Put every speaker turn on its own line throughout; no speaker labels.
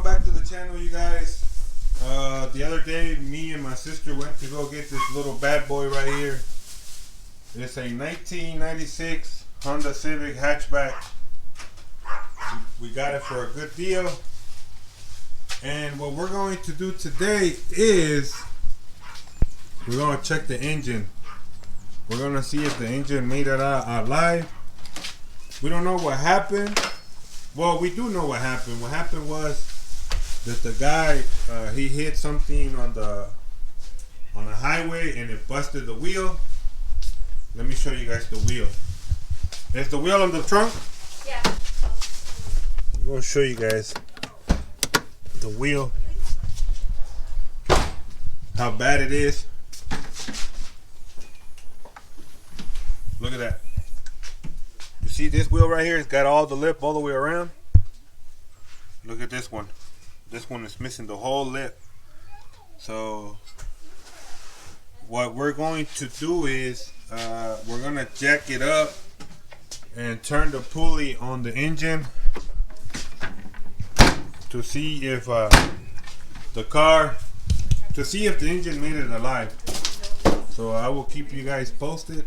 welcome back to the channel, you guys. The other day, me and my sister went to go get this little bad boy right here. It's a 1996 Honda Civic Hatchback. We got it for a good deal. And what we're going to do today is we're going to check the engine. We're going to see if the engine made it out alive. We don't know what happened. Well, we do know what happened. What happened was that the guy, he hit something on the highway and it busted the wheel. Let me show you guys the wheel. Is the wheel on the trunk?
Yeah.
I'm going to show you guys the wheel. How bad it is. Look at that. You see this wheel right here? It's got all the lip all the way around. Look at this one. This one is missing the whole lip. So what we're going to do is we're going to jack it up and turn the pulley on the engine to see if the engine made it alive. So I will keep you guys posted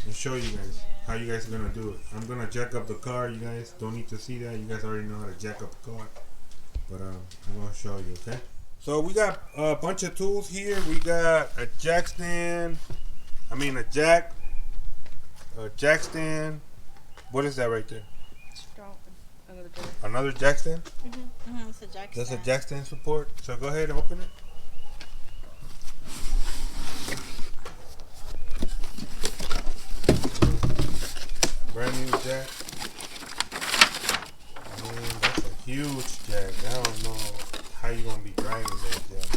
and show you guys how you guys are gonna do it. I'm gonna jack up the car. You guys don't need to see that. You guys already know how to jack up the car, but I'm gonna show you. Okay. So we got a bunch of tools here. We got a jack stand. I mean a jack stand. What is that right there? Another jack stand?
It's a jack stand.
That's a jack stand support. So go ahead and open it. Brand new jack. Man, that's a huge jack. I don't know how you gonna be driving that jack.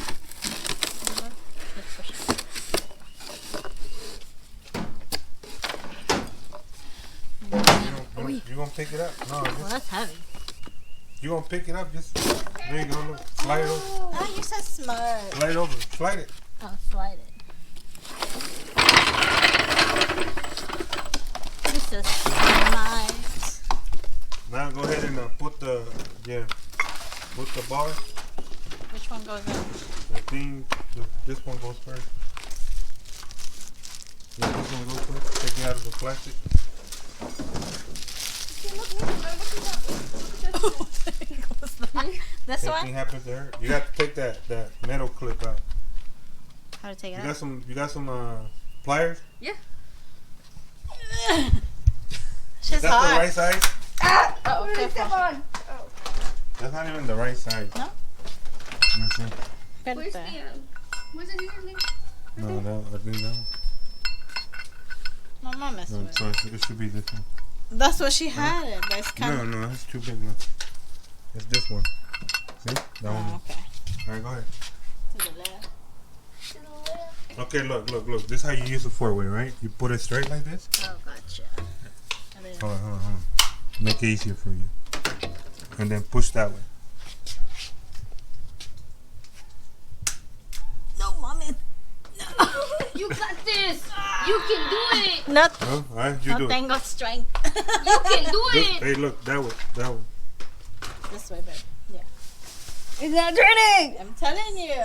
You gonna pick it up? No,
well, that's heavy.
You gonna pick it up? Just there you go. Look, slide it over.
Oh, you're so smart.
Slide it over. Slide it.
Oh, slide it. This is nice.
Now go ahead and put the bar.
Which one goes in?
I think this one goes first. Yeah, this one goes first. Take it out of the plastic.
This
Same
one?
thing happens there. You got to take that metal clip out.
How to take it out?
You got some pliers?
Yeah.
Is that
hot.
the right size?
Oh, okay.
That's not even the right size.
No?
Where's the what's the name?
No, I think that one.
My mom messed
No,
with it.
so it should be this one.
That's what she had. It, but it's kind of...
No, it's too big. Look. It's this one. See? That one.
Oh, okay.
Alright, go ahead.
To the left. To the left.
Okay, look. This is how you use the four-way, right? You put it straight like this.
Oh, gotcha. And then...
Hold on. Make it easier for you. And then push that way.
No, mommy. No.
You got this. You can do it.
No.
Oh, alright, you do it.
Tengo strength.
You can do it.
Hey, look, that way.
This way, babe. Yeah.
It's not turning.
I'm telling you.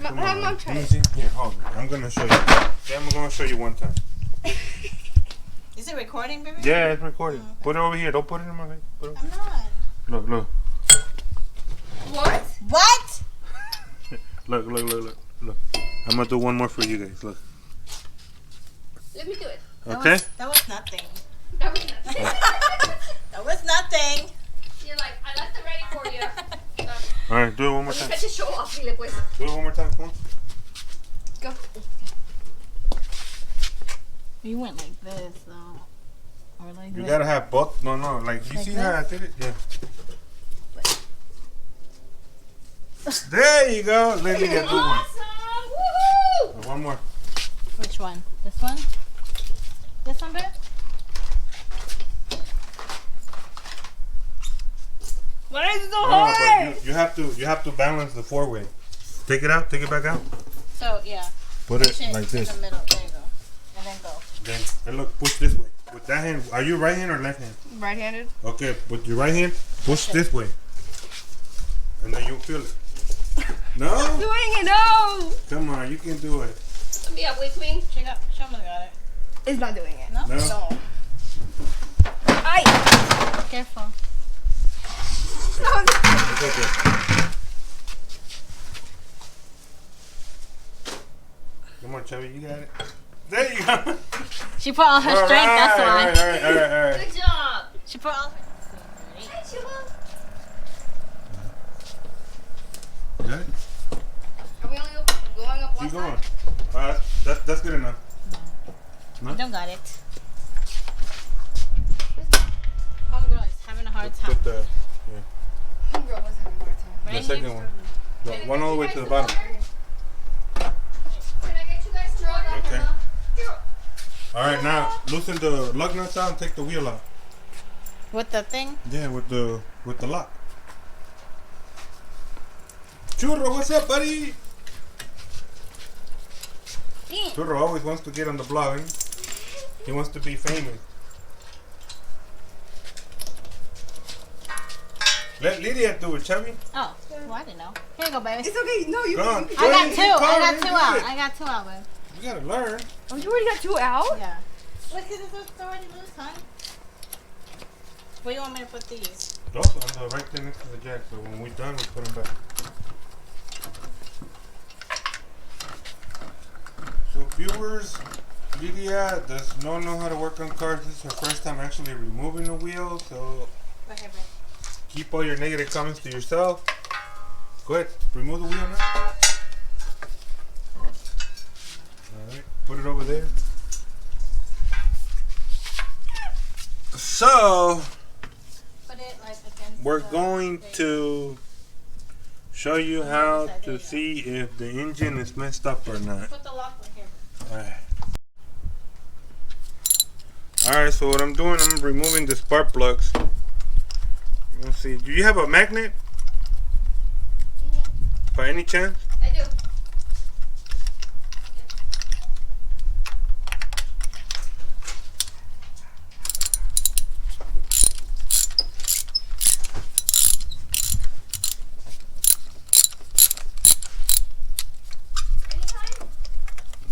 How much
Let
turn?
me see. Here, hold on. I'm gonna show you. Yeah, I'm gonna show you one time.
Is it recording, baby?
Yeah, it's recording.
Okay.
Put it over here. Don't put it in my face. Put it
I'm not.
Look.
What?
What?
Look. I'm gonna do one more for you guys. Look.
Let me do it.
Okay?
That was nothing.
That was nothing.
That was nothing.
You're like, I left it ready for you.
Alright, do it one more
You
time.
had to show off, dile pues.
Do it one more time. Come on.
Go.
You went like this, though. Or like
You
this.
gotta have both. No. Like, you
Like
see how I
this?
did it? Yeah. There you go. Let me get do one.
Awesome. Woohoo.
One more.
Which one? This one? This one, babe?
Why is it so
No,
hard?
but you have to balance the four-way. Take it out. Take it back out.
So, yeah.
Put it
Push it
like
in
this.
the middle. There you go. And then go.
Then and look, push this way. With that hand, are you right hand or left hand?
Right-handed.
Okay, with your right hand, push this way. and then you'll feel it. No?
Doing it, no!
Come on, you can do it.
Yeah, wait, Queen.
Show me got it.
It's not doing it.
No?
No?
No. Ay!
Careful.
No.
It's okay. Come on, Chubby, you got it. There you go.
She put all her strength, that's why.
All right.
Good job.
She put all her
Good?
Are we only going up one
Keep
side?
going. That's good enough.
You don't got it. Homegirl is having a hard time.
Put the
Homegirl was having a hard time.
Right
second
here.
one. The one all the way to the bottom.
Can I get you guys some water?
Okay. All right, now loosen the lug nuts out and take the wheel out.
With the thing?
Yeah, with the lock. Churro, what's up, buddy? Churro always wants to get on the blog. He wants to be famous. Let Lydia do it, Chubby.
Oh, well, I didn't know. Here you go, baby.
It's okay. No, you
Come on.
can.
I got
Hey,
two. I
Carter,
got
you
two
do
out.
it.
I got two out, babe.
You gotta learn.
Oh, you already got 2 out?
Yeah. Look, it's already loose, huh? Where do you want me to put these?
Those on the right there next to the jack. So when we're done, we put them back. So viewers, Lydia does not know how to work on cars. This is her first time actually removing the wheel. So
Right here, babe.
keep all your negative comments to yourself. Go ahead, remove the wheel now. Alright, put it over there. So
Put it like against
we're
the
going
thing.
to show you how to see if the engine is messed up or not.
Put the lock right here.
Alright, so what I'm doing, I'm removing the spark plugs. Let's see, do you have a magnet? By any chance?
I do.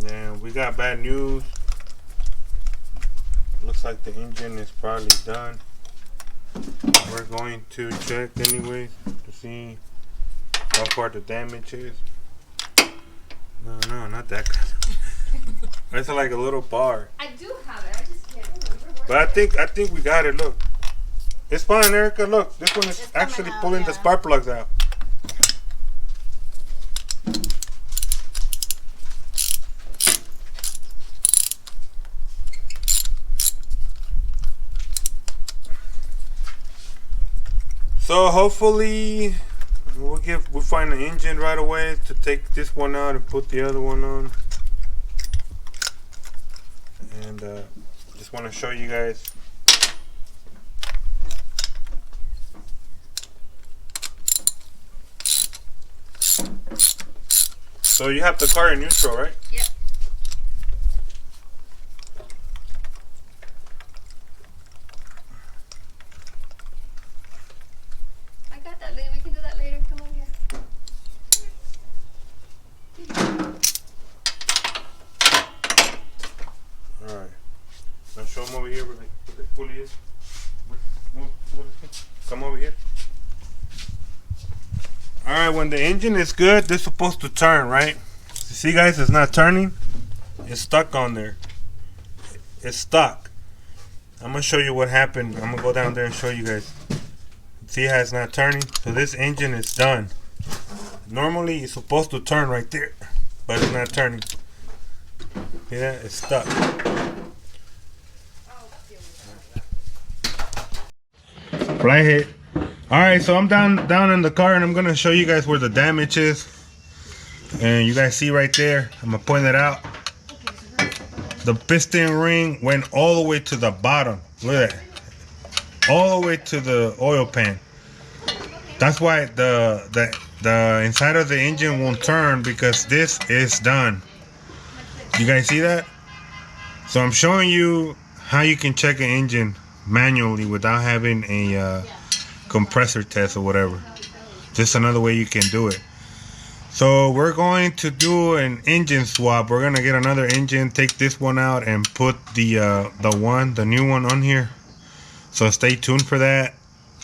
Yeah, we got bad news. Looks like the engine is probably done. We're going to check anyways to see how far the damage is. No, not that kind. It's like a little bar.
I do have it. I just can't remember where.
But I think we got it. Look, it's fine, Erica. Look, this one is
It's coming
actually
out,
pulling the
yeah.
spark plugs out. So hopefully we'll find the engine right away to take this one out and put the other one on. And just want to show you guys. So you have the car in neutral, right?
Yep. I got that later. We can do that later. Come on here.
Alright. Now show them over here where the pulley is. Come over here. Alright, when the engine is good, they're supposed to turn, right? See guys, it's not turning. It's stuck on there. It's stuck. I'm gonna show you what happened. I'm gonna go down there and show you guys. See how it's not turning? So this engine is done. Normally it's supposed to turn right there, but it's not turning. See that? It's stuck. Flathead. Alright, so I'm down in the car and I'm gonna show you guys where the damage is. And you guys see right there, I'm gonna point it out. The piston ring went all the way to the bottom. Look at that. All the way to the oil pan. That's why the inside of the engine won't turn, because this is done. You guys see that? So I'm showing you how you can check an engine manually without having a compressor test or whatever. just another way you can do it. So we're going to do an engine swap. We're gonna get another engine, take this one out, and put the new one on here. So stay tuned for that.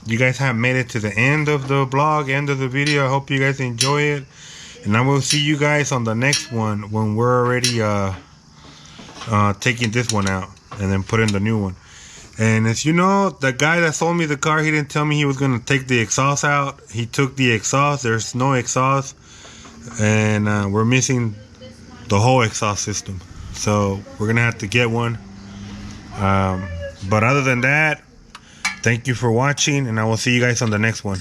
You guys have made it to the end of the vlog, end of the video. I hope you guys enjoy it, and I will see you guys on the next one when we're already taking this one out and then put in the new one. And as you know, the guy that sold me the car, he didn't tell me he was gonna take the exhaust out. He took the exhaust. There's no exhaust, and we're missing the whole exhaust system, so we're gonna have to get one. But other than that, thank you for watching, and I will see you guys on the next one.